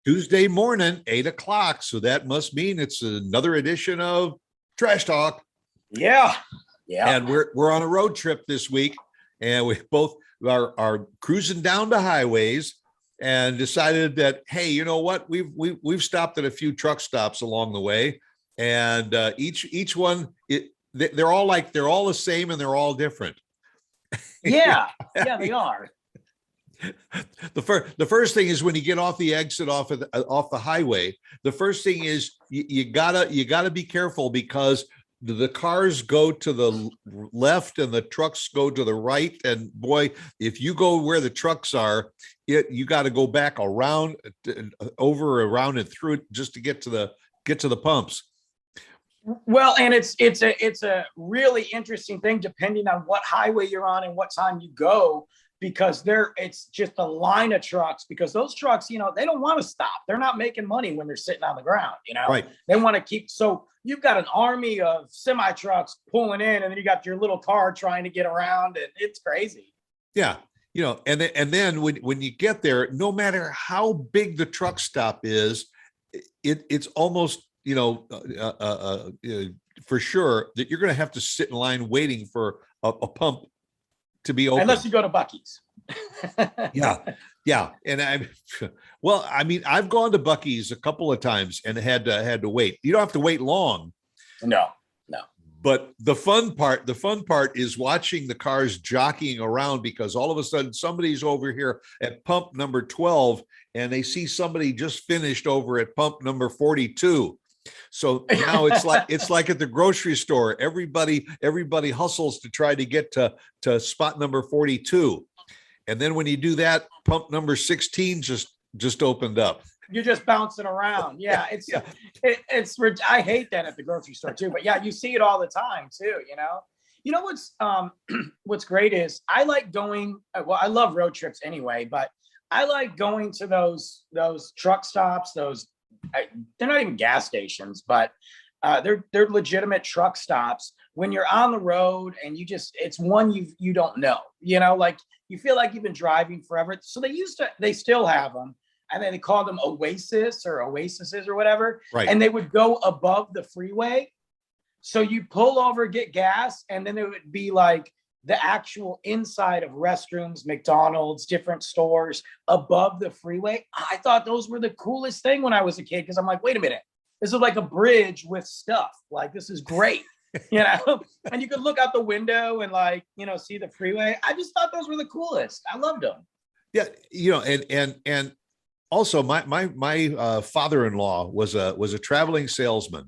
Tuesday morning, 8 o'clock. So that must mean it's another edition of Trash Talk. Yeah. Yeah. And we're on a road trip this week, and we both are cruising down the highways and decided that, hey, you know what? We've stopped at a few truck stops along the way, and each one they're all the same and they're all different. Yeah. Yeah, they are. The first thing is when you get off the exit off the highway, the first thing is you gotta be careful because the cars go to the left and the trucks go to the right. And boy, if you go where the trucks are, you got to go back around, around and through just to get to the pumps. Well, and it's a really interesting thing depending on what highway you're on and what time you go, because it's just a line of trucks, because those trucks, they don't want to stop. They're not making money when they're sitting on the ground, Right. They want to keep, so you've got an army of semi trucks pulling in, and then you got your little car trying to get around, and it's crazy. Yeah. And then when you get there, no matter how big the truck stop is, it's almost, for sure that you're going to have to sit in line waiting for a pump to be open. Unless you go to Buc-ee's. Yeah. And I've gone to Buc-ee's a couple of times and had to wait. You don't have to wait long. No. But the fun part is watching the cars jockeying around, because all of a sudden somebody's over here at pump number 12 and they see somebody just finished over at pump number 42. So now it's like at the grocery store, everybody hustles to try to get to spot number 42. And then when you do that, pump number 16 just opened up. You're just bouncing around. Yeah. It's I hate that at the grocery store too, but yeah, you see it all the time too, what's great is I like going, well, I love road trips anyway, but I like going to those truck stops, they're not even gas stations, but they're legitimate truck stops when you're on the road and it's one you don't know, like you feel like you've been driving forever. So they still have them. And then they call them Oasis or Oases or whatever. Right. And they would go above the freeway. So you pull over, get gas, and then it would be like the actual inside of restrooms, McDonald's, different stores above the freeway. I thought those were the coolest thing when I was a kid, because I'm like, wait a minute, this is like a bridge with stuff. Like, this is great, and you could look out the window and see the freeway. I just thought those were the coolest. I loved them. Yeah. And also my father-in-law was a traveling salesman.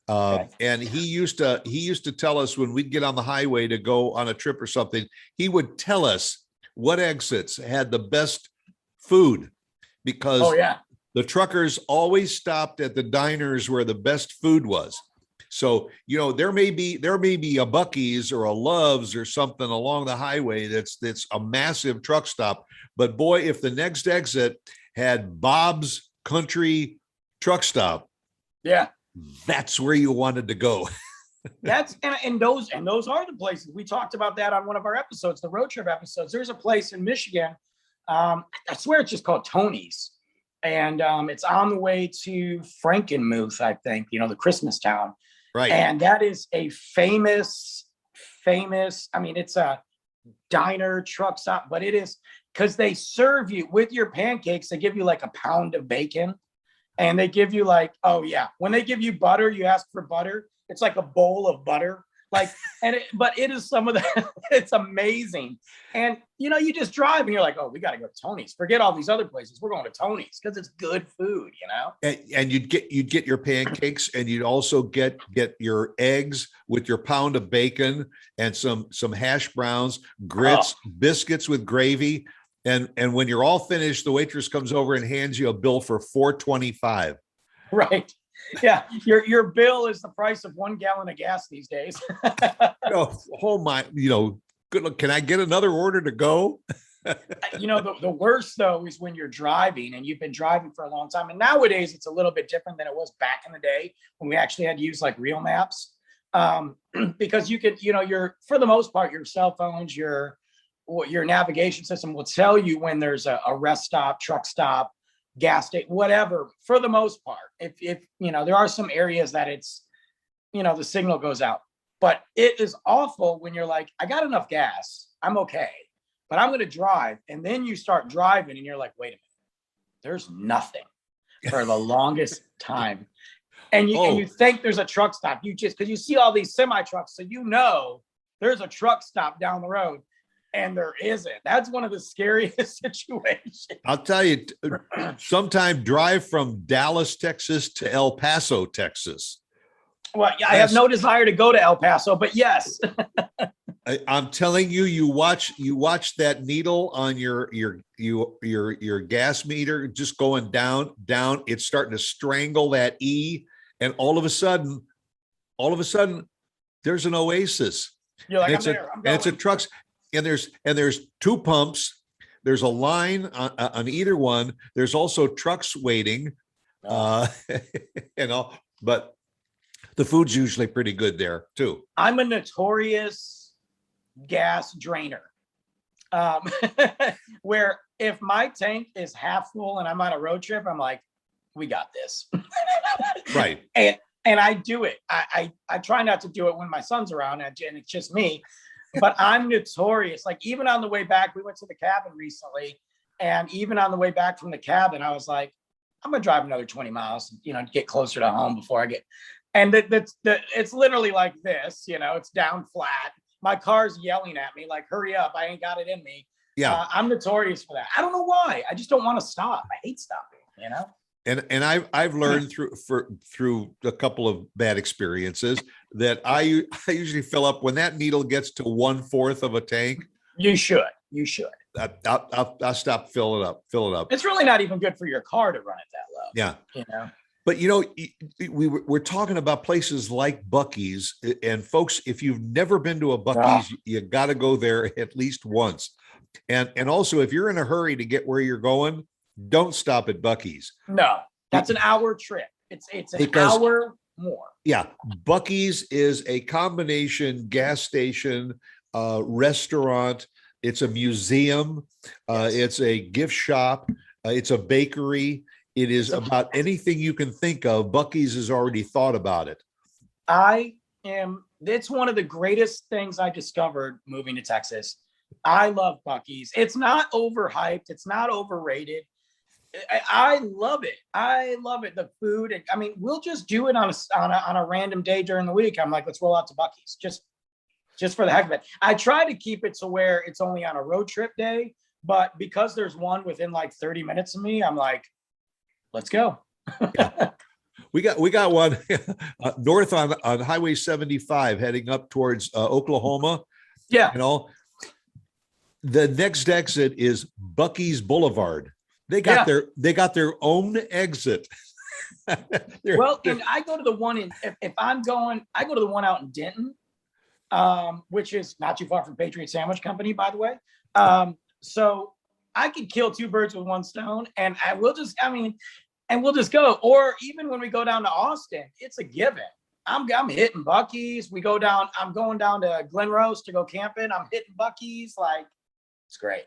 Okay. And he used to tell us when we'd get on the highway to go on a trip or something, he would tell us what exits had the best food, because the truckers always stopped at the diners where the best food was. So, there may be a Buc-ee's or a Love's or something along the highway that's a massive truck stop. But boy, if the next exit had Bob's Country Truck Stop, yeah, that's where you wanted to go. Those are the places. We talked about that on one of our episodes, the road trip episodes. There's a place in Michigan. I swear it's just called Tony's. And it's on the way to Frankenmuth, I think, the Christmas town. Right. And that is a famous, it's a diner truck stop, but it is, because they serve you with your pancakes. They give you like a pound of bacon, and they give you when they give you butter, you ask for butter. It's like a bowl of butter. But it is some of the, it's amazing. And, you just drive and you're like, oh, we got to go to Tony's. Forget all these other places. We're going to Tony's because it's good food, And you'd get your pancakes, and you'd also get your eggs with your pound of bacon and some hash browns, grits, biscuits with gravy. And when you're all finished, the waitress comes over and hands you a bill for $4.25. Right. Yeah. Your bill is the price of 1 gallon of gas these days. Oh my, good look. Can I get another order to go? The worst though is when you're driving and you've been driving for a long time. And nowadays it's a little bit different than it was back in the day when we actually had to use like real maps. Because you could, for the most part, your cell phones, your navigation system will tell you when there's a rest stop, truck stop, gas station, whatever, for the most part. If there are some areas that it's, the signal goes out, but it is awful when you're like, I got enough gas, I'm okay, but I'm going to drive. And then you start driving and you're like, wait a minute, there's nothing for the longest time. And you think there's a truck stop. You just, because you see all these semi trucks, so there's a truck stop down the road, and there isn't. That's one of the scariest situations. I'll tell you, sometime drive from Dallas, Texas to El Paso, Texas. Well, I have no desire to go to El Paso, but yes. I'm telling you, you watch that needle on your gas meter just going down. It's starting to strangle that E, and all of a sudden, there's an oasis. You're like, it's a trucks, and there's two pumps. There's a line on either one. There's also trucks waiting, but the food's usually pretty good there too. I'm a notorious gas drainer, where if my tank is half full and I'm on a road trip, I'm like, we got this. Right. And I do it. I try not to do it when my son's around and it's just me, but I'm notorious. Like, even on the way back, we went to the cabin recently, and even on the way back from the cabin, I was like, I'm gonna drive another 20 miles, to get closer to home before I get. And it's literally like this, it's down flat. My car's yelling at me like, hurry up, I ain't got it in me. Yeah. I'm notorious for that. I don't know why. I just don't want to stop. I hate stopping, And I've learned through a couple of bad experiences that I usually fill up when that needle gets to 1/4 of a tank. You should. I'll stop, fill it up. It's really not even good for your car to run it that low. Yeah. But we're talking about places like Buc-ee's, and folks, if you've never been to a Buc-ee's, you got to go there at least once. And also, if you're in a hurry to get where you're going, don't stop at Buc-ee's. No, that's an hour trip. It's an hour more. Yeah, Buc-ee's is a combination gas station, restaurant. It's a museum. It's a gift shop. It's a bakery. It is about anything you can think of. Buc-ee's has already thought about it. It's one of the greatest things I discovered moving to Texas. I love Buc-ee's. It's not overhyped. It's not overrated. I love it. I love it. The food. I mean, we'll just do it on a random day during the week. I'm like, let's roll out to Buc-ee's just for the heck of it. I try to keep it to where it's only on a road trip day, but because there's one within like 30 minutes of me, I'm like, let's go. Yeah. We got one north on Highway 75 heading up towards Oklahoma. Yeah. The next exit is Buc-ee's Boulevard. They got their own exit. Well, and I go to the one if I'm going, I go to the one out in Denton, which is not too far from Patriot Sandwich Company, by the way. So I could kill two birds with one stone, and we'll just go. Or even when we go down to Austin, it's a given. I'm hitting Buc-ee's. I'm going down to Glen Rose to go camping. I'm hitting Buc-ee's. Like, it's great.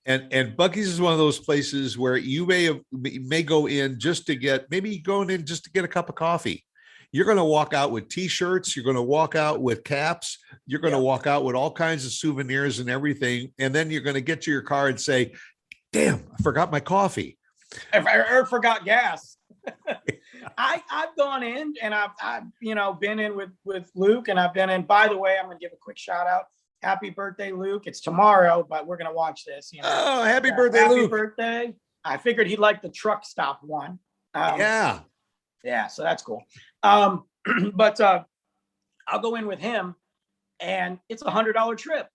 And Buc-ee's is one of those places where you may go in just to get a cup of coffee. You're going to walk out with T-shirts. You're going to walk out with caps. You're going to walk out with all kinds of souvenirs and everything. And then you're going to get to your car and say, damn, I forgot my coffee. I forgot gas. I've gone in and I've been in with Luke, and I've been in, by the way, I'm going to give a quick shout out. Happy birthday, Luke. It's tomorrow, but we're going to watch this. Oh, happy birthday, Luke. Happy birthday. I figured he'd like the truck stop one. Yeah, so that's cool. But I'll go in with him, and it's $100 trip.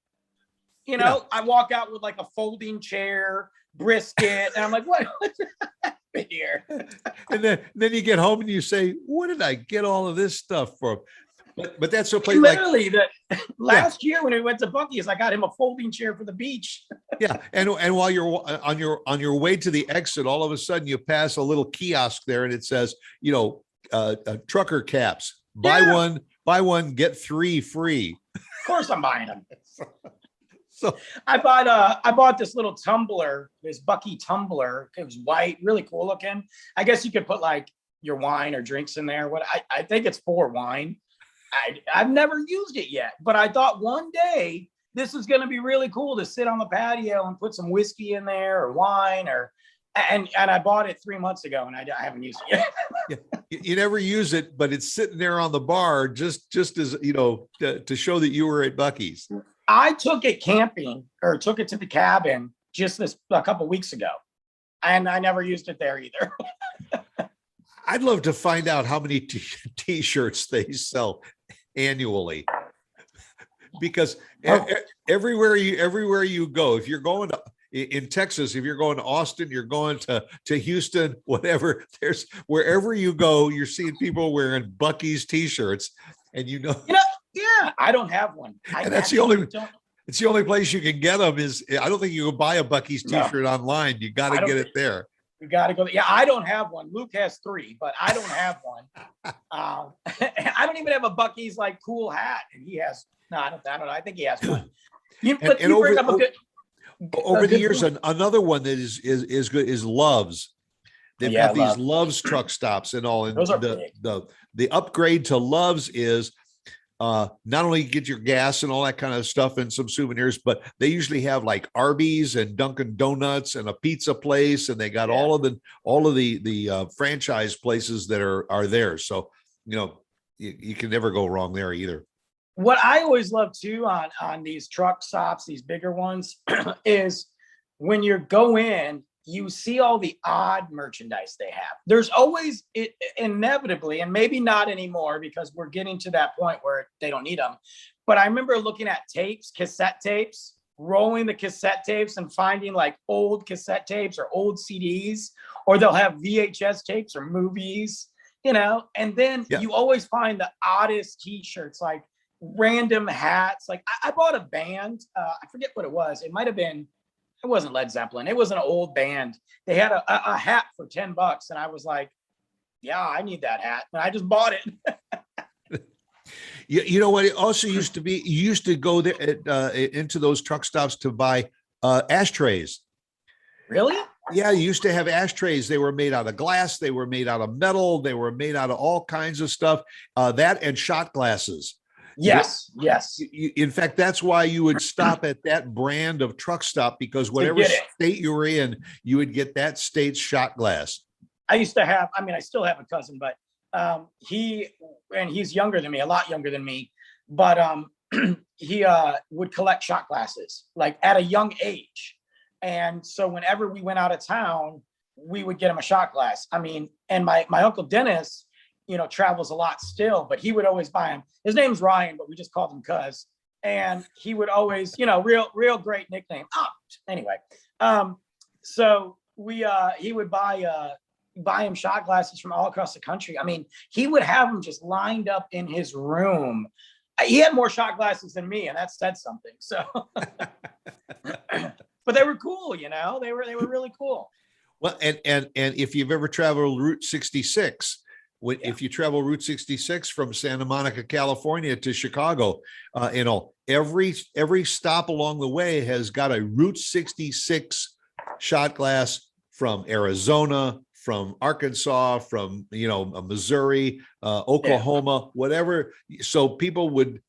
I walk out with like a folding chair, brisket, and I'm like, what happened here? And then you get home and you say, what did I get all of this stuff for? But that's so place literally last year when we went to Buc-ee's, I got him a folding chair for the beach. Yeah, and while you're on your way to the exit, all of a sudden you pass a little kiosk there, and it says, trucker caps. Buy one, get 3 free. Of course, I'm buying them. So I bought this little tumbler, this Bucky tumbler. It was white, really cool looking. I guess you could put like your wine or drinks in there. I think it's for wine. I've never used it yet, but I thought one day this is going to be really cool to sit on the patio and put some whiskey in there or wine and I bought it 3 months ago and I haven't used it yet. Yeah, you never use it, but it's sitting there on the bar just as, you know, to show that you were at Bucky's. I took it camping or took it to the cabin just a couple weeks ago and I never used it there either. I'd love to find out how many t-shirts they sell annually, because everywhere you go, if you're going to in Texas, if you're going to Austin, you're going to Houston, whatever, wherever you go, you're seeing people wearing Bucky's t-shirts, and yeah, I don't have one. And that's it's the only place you can get them. I don't think you can buy a Bucky's t-shirt online. You got to get it there. You got to go. Yeah, I don't have one. Luke has 3, but I don't have one. I don't even have a Bucky's like cool hat, and he has. No, I don't know. I think he has one. Over the years, another one that is good is Love's. They've got these Love's truck stops and all. And those are big. The upgrade to Love's is not only get your gas and all that kind of stuff and some souvenirs, but they usually have like Arby's and Dunkin' Donuts and a pizza place, and they got all of the franchise places that are there. So you can never go wrong there either. What I always love too on these truck stops, these bigger ones, is when you go in, you see all the odd merchandise they have. There's always inevitably, and maybe not anymore because we're getting to that point where they don't need them. But I remember looking at cassette tapes, rolling the cassette tapes and finding like old cassette tapes or old CDs, or they'll have VHS tapes or movies, and then you always find the oddest t-shirts, like random hats. Like I bought a band, I forget what it was. It wasn't Led Zeppelin. It was an old band. They had a hat for $10, and I was like, yeah, I need that hat. And I just bought it. You know what? It also used to be, you used to go there into those truck stops to buy ashtrays. Really? Yeah, you used to have ashtrays. They were made out of glass. They were made out of metal. They were made out of all kinds of stuff. That and shot glasses. Yes. In fact, that's why you would stop at that brand of truck stop, because whatever state you were in, you would get that state's shot glass. I used to have, I still have a cousin, but he's younger than me, a lot younger than me, but he would collect shot glasses like at a young age. And so whenever we went out of town, we would get him a shot glass. And my Uncle Dennis, travels a lot still, but he would always buy him. His name's Ryan, but we just called him Cuz. And he would always, real great nickname. Anyway. So he would buy him shot glasses from all across the country. He would have them just lined up in his room. He had more shot glasses than me, and that said something. So, but they were cool, they were really cool. Well, and if you've ever traveled Route 66, if you travel Route 66 from Santa Monica, California to Chicago, every stop along the way has got a Route 66 shot glass from Arizona, from Arkansas, from Missouri, Oklahoma, whatever. So people would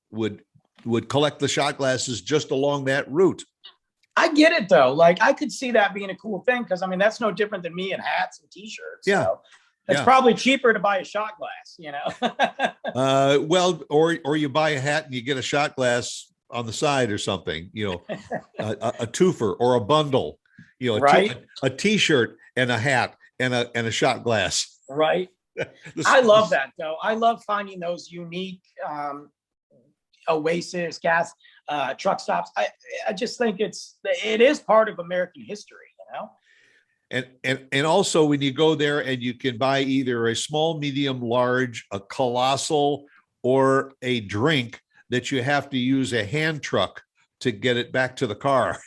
collect the shot glasses just along that route. I get it though. Like I could see that being a cool thing because that's no different than me and hats and t-shirts. Yeah. So. It's probably cheaper to buy a shot glass, Well, or you buy a hat and you get a shot glass on the side or something, a twofer or a bundle, right? A t-shirt and a hat and a shot glass. Right. I love that though. I love finding those unique Oasis gas truck stops. I just think it is part of American history, And also when you go there and you can buy either a small, medium, large, a colossal, or a drink that you have to use a hand truck to get it back to the car.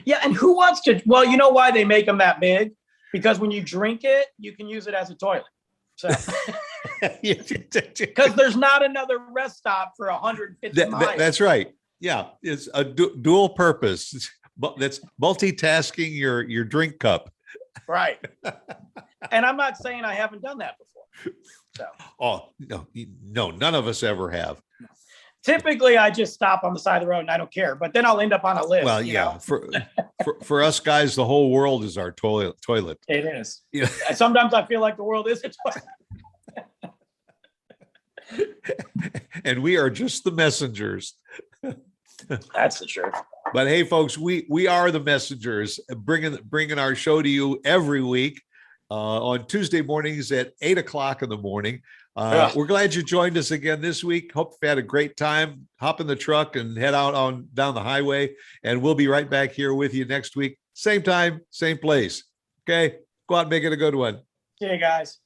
Yeah. And who wants to, well, you know why they make them that big? Because when you drink it, you can use it as a toilet. So, because there's not another rest stop for 150 miles. That's right. Yeah, it's a dual purpose. But that's multitasking your drink cup. Right. And I'm not saying I haven't done that before. So. Oh no, none of us ever have. Typically, I just stop on the side of the road and I don't care. But then I'll end up on a list. Well, yeah, for us guys, the whole world is our toilet. It is. Yeah. Sometimes I feel like the world is a toilet. And we are just the messengers. That's the truth. But hey, folks, we are the messengers, bringing our show to you every week on Tuesday mornings at 8:00 in the morning. We're glad you joined us again this week. Hope you had a great time. Hop in the truck and head out on down the highway, and we'll be right back here with you next week. Same time, same place. Okay, go out and make it a good one. See you guys.